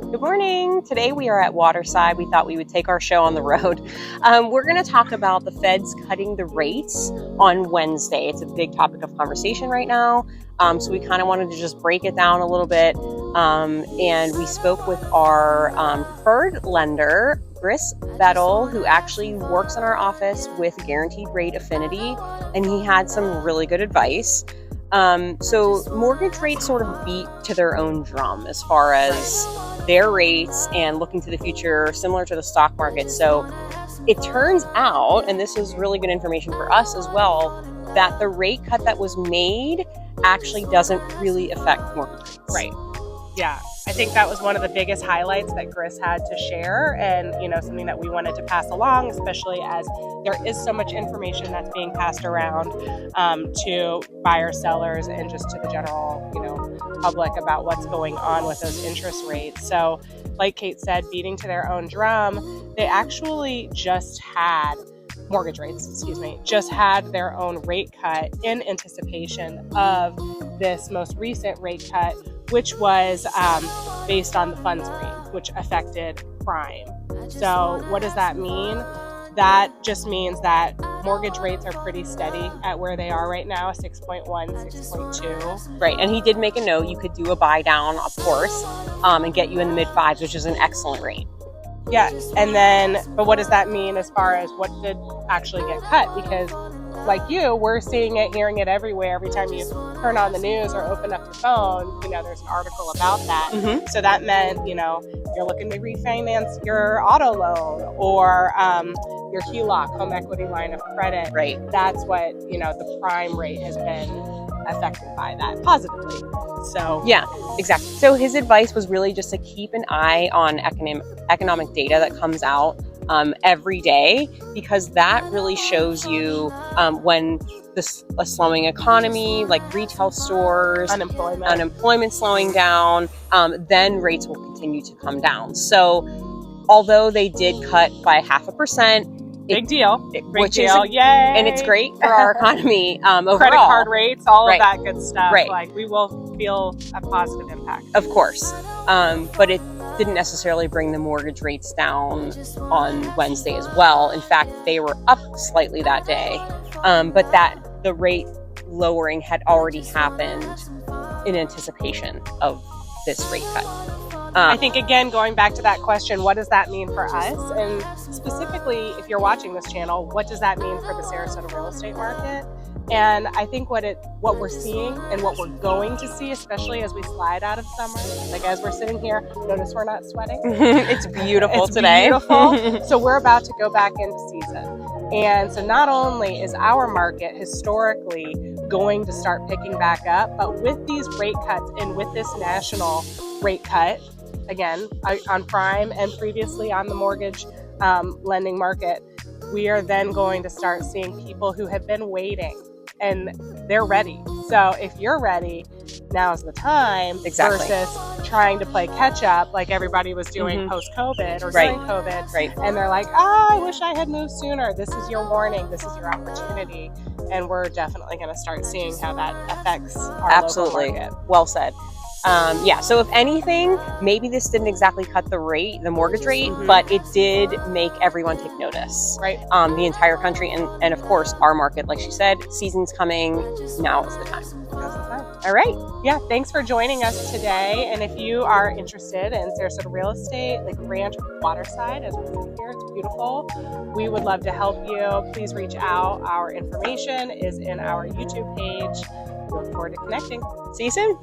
Good morning. Today we are at Waterside. We thought we would take our show on the road. We're going to talk about the Feds cutting the rates on Wednesday. It's a big topic of conversation right now. So we kind of wanted to just break it down a little bit. And we spoke with our preferred lender, Gris, Bettle, who actually works in our office with Guaranteed Rate Affinity. And he had some really good advice. So mortgage rates sort of beat to their own drum as far as their rates and looking to the future, similar to the stock market. So it turns out, and this is really good information for us as well, that the rate cut that was made actually doesn't really affect mortgage rates. Right. Yeah. I think that was one of the biggest highlights that Gris had to share, and something that we wanted to pass along, especially as there is so much information that's being passed around to buyers, sellers, and just to the general public about what's going on with those interest rates. So like Kate said, beating to their own drum, they actually just had their own rate cut in anticipation of this most recent rate cut, which was based on the funds rate, which affected prime. So what does that mean? That just means that mortgage rates are pretty steady at where they are right now, 6.1, 6.2. Right, and he did make a note, you could do a buy down, of course, and get you in the mid fives, which is an excellent rate. Yeah, but what does that mean as far as what did actually get cut? Because like we're seeing it, hearing it everywhere. Every time you turn on the news or open up your phone, there's an article about that. Mm-hmm. So that meant, you're looking to refinance your auto loan or your HELOC, home equity line of credit. Right. That's what, the prime rate has been affected by that positively. So yeah, exactly. So his advice was really just to keep an eye on economic data that comes out every day, because that really shows you when a slowing economy, like retail stores, unemployment slowing down, then rates will continue to come down. So although they did cut by 0.5%, Big deal. Yay! And it's great for our economy overall. Credit card rates, all right. of that good stuff. Right. Like we will feel a positive impact. Of course. But it didn't necessarily bring the mortgage rates down on Wednesday as well. In fact, they were up slightly that day. But the rate lowering had already happened in anticipation of this rate cut. I think, again, going back to that question, what does that mean for us? And specifically, if you're watching this channel, what does that mean for the Sarasota real estate market? And I think what we're seeing and what we're going to see, especially as we slide out of summer, like as we're sitting here, notice we're not sweating. It's beautiful today. Beautiful. So we're about to go back into season. And so not only is our market historically going to start picking back up, but with these rate cuts and with this national rate cut, again, on prime and previously on the mortgage lending market, we are then going to start seeing people who have been waiting and they're ready. So if you're ready, now's the time. Exactly. Versus trying to play catch up like everybody was doing post-COVID or during COVID. Right. And they're like, I wish I had moved sooner. This is your warning. This is your opportunity. And we're definitely going to start seeing how that affects our local market. Well said. So if anything, maybe this didn't exactly cut the mortgage rate, but it did make everyone take notice. Right. The entire country and of course our market, like she said, season's coming. Now is the time. All right. Yeah. Thanks for joining us today. And if you are interested in Sarasota real estate, like Ranch Waterside, as we're sitting here, it's beautiful. We would love to help you. Please reach out. Our information is in our YouTube page. We look forward to connecting. See you soon.